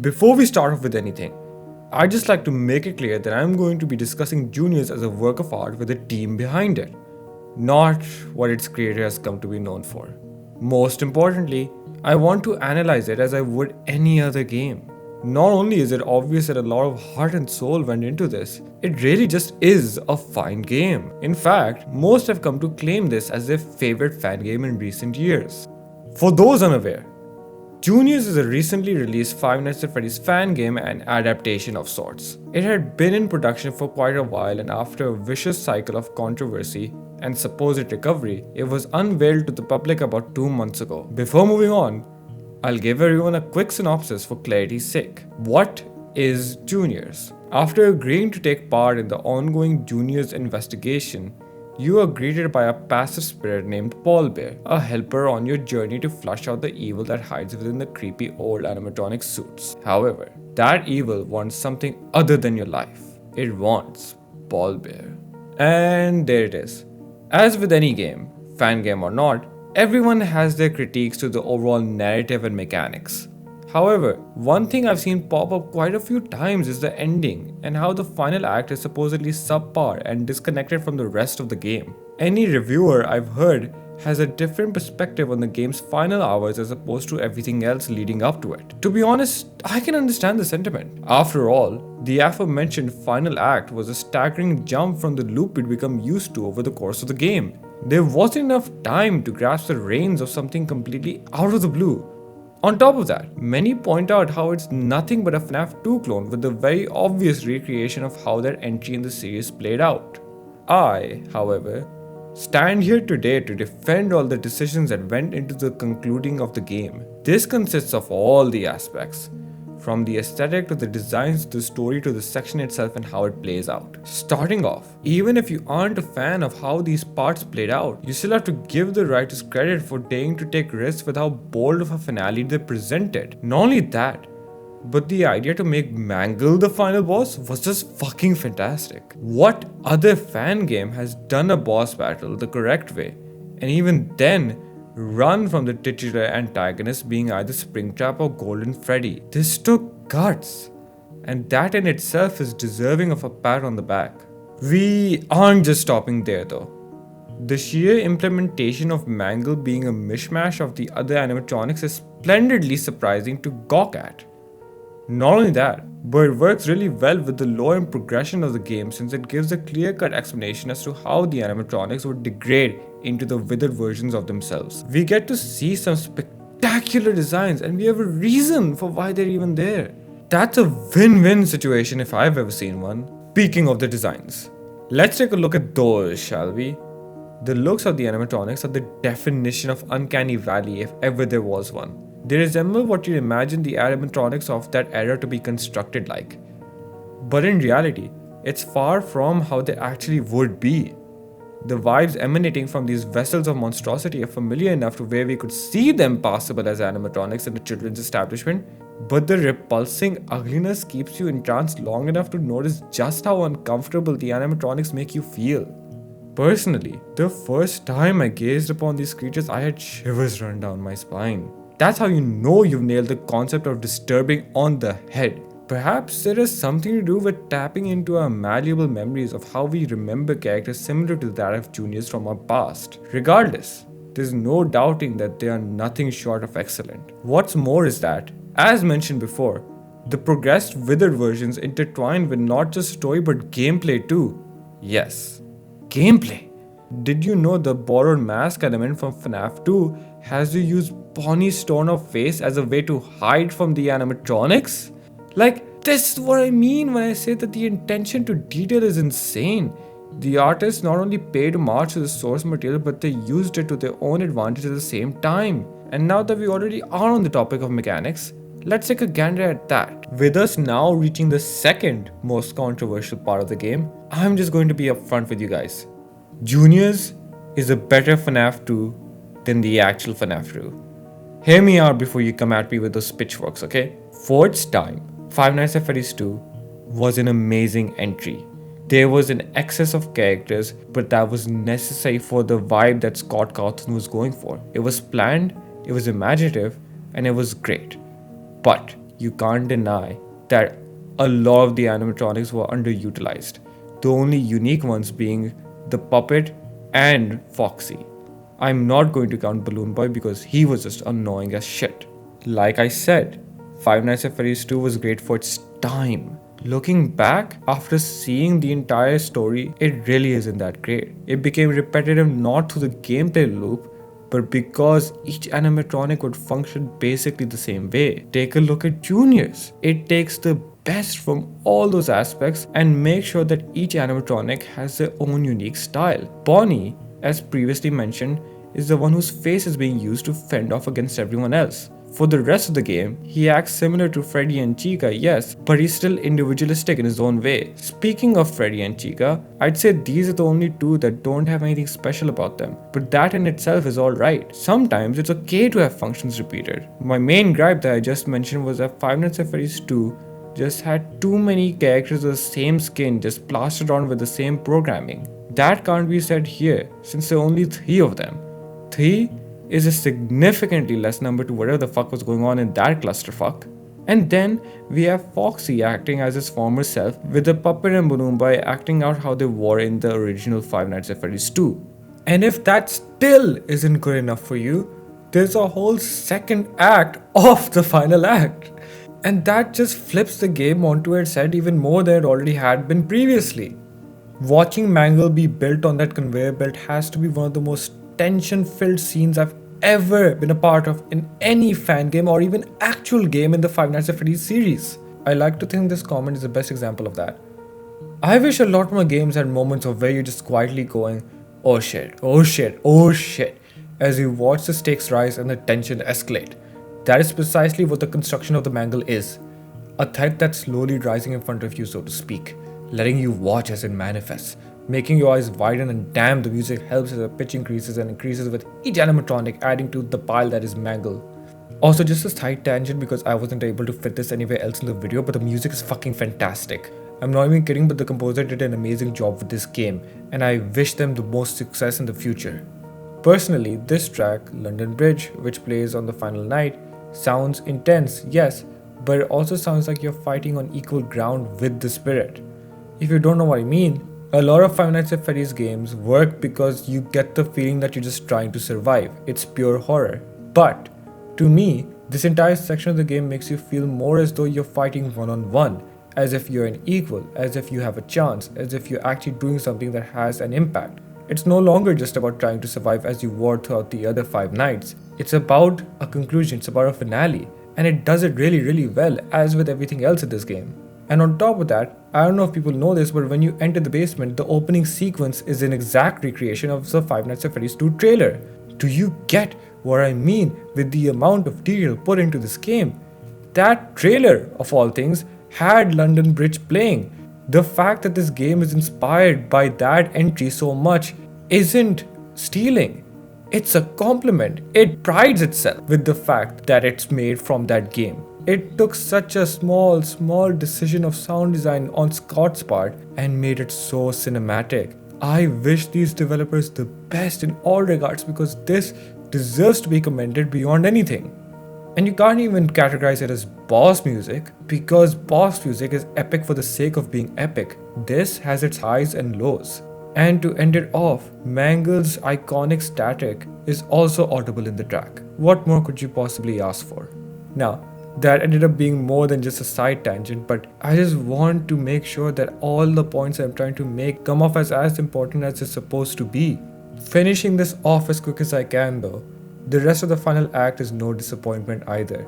Before we start off with anything, I'd just like to make it clear that I'm going to be discussing Juniors as a work of art with a team behind it, not what its creator has come to be known for. Most importantly, I want to analyze it as I would any other game. Not only is it obvious that a lot of heart and soul went into this, it really just is a fine game. In fact, most have come to claim this as their favorite fan game in recent years. For those unaware, Juniors is a recently released Five Nights at Freddy's fan game and adaptation of sorts. It had been in production for quite a while, and after a vicious cycle of controversy and supposed recovery, it was unveiled to the public about 2 months ago. Before moving on, I'll give everyone a quick synopsis for clarity's sake. What is Juniors? After agreeing to take part in the ongoing Juniors investigation, you are greeted by a passive spirit named Paul Bear, a helper on your journey to flush out the evil that hides within the creepy old animatronic suits. However, that evil wants something other than your life. It wants Paul Bear. And there it is. As with any game, fan game or not, everyone has their critiques to the overall narrative and mechanics. However, one thing I've seen pop up quite a few times is the ending and how the final act is supposedly subpar and disconnected from the rest of the game. Any reviewer I've heard has a different perspective on the game's final hours as opposed to everything else leading up to it. To be honest, I can understand the sentiment. After all, the aforementioned final act was a staggering jump from the loop we'd become used to over the course of the game. There wasn't enough time to grasp the reins of something completely out of the blue. On top of that, many point out how it's nothing but a FNAF 2 clone with the very obvious recreation of how their entry in the series played out. I, however, stand here today to defend all the decisions that went into the concluding of the game. This consists of all the aspects, from the aesthetic to the designs to the story to the section itself and how it plays out. Starting off, even if you aren't a fan of how these parts played out, you still have to give the writers credit for daring to take risks with how bold of a finale they presented. Not only that, but the idea to make Mangle the final boss was just fucking fantastic. What other fan game has done a boss battle the correct way, and even then run from the titular antagonist being either Springtrap or Golden Freddy? This took guts, and that in itself is deserving of a pat on the back. We aren't just stopping there though. The sheer implementation of Mangle being a mishmash of the other animatronics is splendidly surprising to gawk at. Not only that, but it works really well with the lore and progression of the game since it gives a clear-cut explanation as to how the animatronics would degrade into the withered versions of themselves. We get to see some spectacular designs and we have a reason for why they're even there. That's a win-win situation if I've ever seen one. Speaking of the designs, let's take a look at those, shall we? The looks of the animatronics are the definition of Uncanny Valley if ever there was one. They resemble what you imagine the animatronics of that era to be constructed like. But in reality, it's far from how they actually would be. The vibes emanating from these vessels of monstrosity are familiar enough to where we could see them passable as animatronics in a children's establishment, but the repulsing ugliness keeps you entranced long enough to notice just how uncomfortable the animatronics make you feel. Personally, the first time I gazed upon these creatures, I had shivers run down my spine. That's how you know you've nailed the concept of disturbing on the head. Perhaps there is something to do with tapping into our malleable memories of how we remember characters similar to that of Juniors from our past. Regardless, there's no doubting that they are nothing short of excellent. What's more is that, as mentioned before, the progressed withered versions intertwine with not just story but gameplay too. Yes, gameplay. Did you know the borrowed mask element from FNAF 2 has you use Bonnie's torn off face as a way to hide from the animatronics? Like, this is what I mean when I say that the attention to detail is insane. The artists not only paid homage to the source material, but they used it to their own advantage at the same time. And now that we already are on the topic of mechanics, let's take a gander at that. With us now reaching the second most controversial part of the game, I'm just going to be upfront with you guys. Juniors is a better FNAF 2 than the actual FNAF 2. Hear me out before you come at me with those pitchforks, okay? For its time, Five Nights at Freddy's 2 was an amazing entry. There was an excess of characters, but that was necessary for the vibe that Scott Cawthon was going for. It was planned, it was imaginative, and it was great. But you can't deny that a lot of the animatronics were underutilized, the only unique ones being the puppet and Foxy. I'm not going to count Balloon Boy because he was just annoying as shit. Like I said, Five Nights at Freddy's 2 was great for its time. Looking back, after seeing the entire story, it really isn't that great. It became repetitive not through the gameplay loop, but because each animatronic would function basically the same way. Take a look at Juniors. It takes the best from all those aspects and makes sure that each animatronic has their own unique style. Bonnie, as previously mentioned, is the one whose face is being used to fend off against everyone else. For the rest of the game, he acts similar to Freddy and Chica, yes, but he's still individualistic in his own way. Speaking of Freddy and Chica, I'd say these are the only two that don't have anything special about them, but that in itself is alright. Sometimes it's okay to have functions repeated. My main gripe that I just mentioned was that Five Nights at Freddy's 2 just had too many characters with the same skin just plastered on with the same programming. That can't be said here, since there are only 3 of them. 3 is a significantly less number to whatever the fuck was going on in that clusterfuck. And then we have Foxy acting as his former self, with the puppet and Balloon Boy acting out how they were in the original Five Nights at Freddy's 2. And if that still isn't good enough for you, there's a whole second act of the final act. And that just flips the game onto its head even more than it already had been previously. Watching Mangle be built on that conveyor belt has to be one of the most tension-filled scenes I've ever been a part of in any fan game or even actual game in the Five Nights at Freddy's series. I like to think this comment is the best example of that. I wish a lot more games had moments of where you're just quietly going, oh shit, oh shit, oh shit, as you watch the stakes rise and the tension escalate. That is precisely what the construction of the Mangle is. A threat that's slowly rising in front of you, so to speak, letting you watch as it manifests, making your eyes widen, and damn, the music helps as the pitch increases and increases with each animatronic, adding to the pile that is Mangle. Also, just a side tangent because I wasn't able to fit this anywhere else in the video, but the music is fucking fantastic. I'm not even kidding, but the composer did an amazing job with this game, and I wish them the most success in the future. Personally, this track, London Bridge, which plays on the final night, sounds intense, yes, but it also sounds like you're fighting on equal ground with the spirit. If you don't know what I mean, a lot of Five Nights at Freddy's games work because you get the feeling that you're just trying to survive. It's pure horror. But, to me, this entire section of the game makes you feel more as though you're fighting one-on-one, as if you're an equal, as if you have a chance, as if you're actually doing something that has an impact. It's no longer just about trying to survive as you were throughout the other 5 nights. It's about a conclusion, it's about a finale, and it does it really, really well, as with everything else in this game. And on top of that, I don't know if people know this, but when you enter the basement, the opening sequence is an exact recreation of the Five Nights at Freddy's 2 trailer. Do you get what I mean with the amount of detail put into this game? That trailer, of all things, had London Bridge playing. The fact that this game is inspired by that entry so much isn't stealing. It's a compliment. It prides itself with the fact that it's made from that game. It took such a small decision of sound design on Scott's part and made it so cinematic. I wish these developers the best in all regards because this deserves to be commended beyond anything. And you can't even categorize it as boss music because boss music is epic for the sake of being epic. This has its highs and lows. And to end it off, Mangle's iconic static is also audible in the track. What more could you possibly ask for? Now, that ended up being more than just a side tangent, but I just want to make sure that all the points I'm trying to make come off as important as they're supposed to be. Finishing this off as quick as I can though, the rest of the final act is no disappointment either.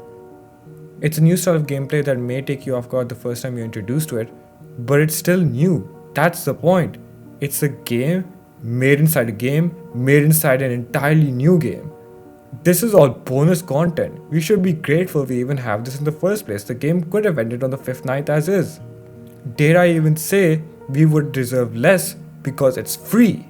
It's a new style of gameplay that may take you off guard the first time you're introduced to it, but it's still new. That's the point. It's a game made inside a game, made inside an entirely new game. This is all bonus content. We should be grateful we even have this in the first place. The game could have ended on the 5th night as is. Dare I even say we would deserve less because it's free.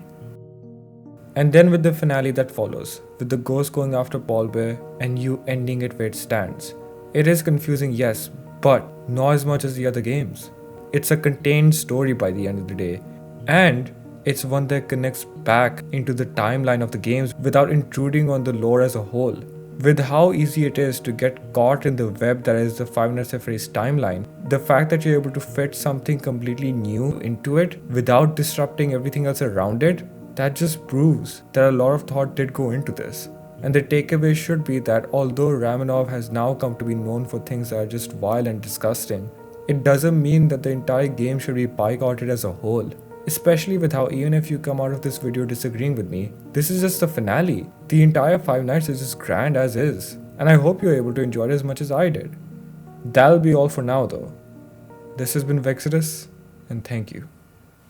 And then with the finale that follows, with the ghost going after Paul Bear and you ending it where it stands. It is confusing, yes, but not as much as the other games. It's a contained story by the end of the day, and it's one that connects back into the timeline of the games without intruding on the lore as a whole. With how easy it is to get caught in the web that is the Five Nights at Freddy's timeline, the fact that you're able to fit something completely new into it without disrupting everything else around it, that just proves that a lot of thought did go into this. And the takeaway should be that although Ramanov has now come to be known for things that are just vile and disgusting, it doesn't mean that the entire game should be boycotted as a whole. Especially with how even if you come out of this video disagreeing with me, this is just the finale. The entire Five Nights is just grand as is, and I hope you're able to enjoy it as much as I did. That'll be all for now though. This has been Vexodus, and thank you.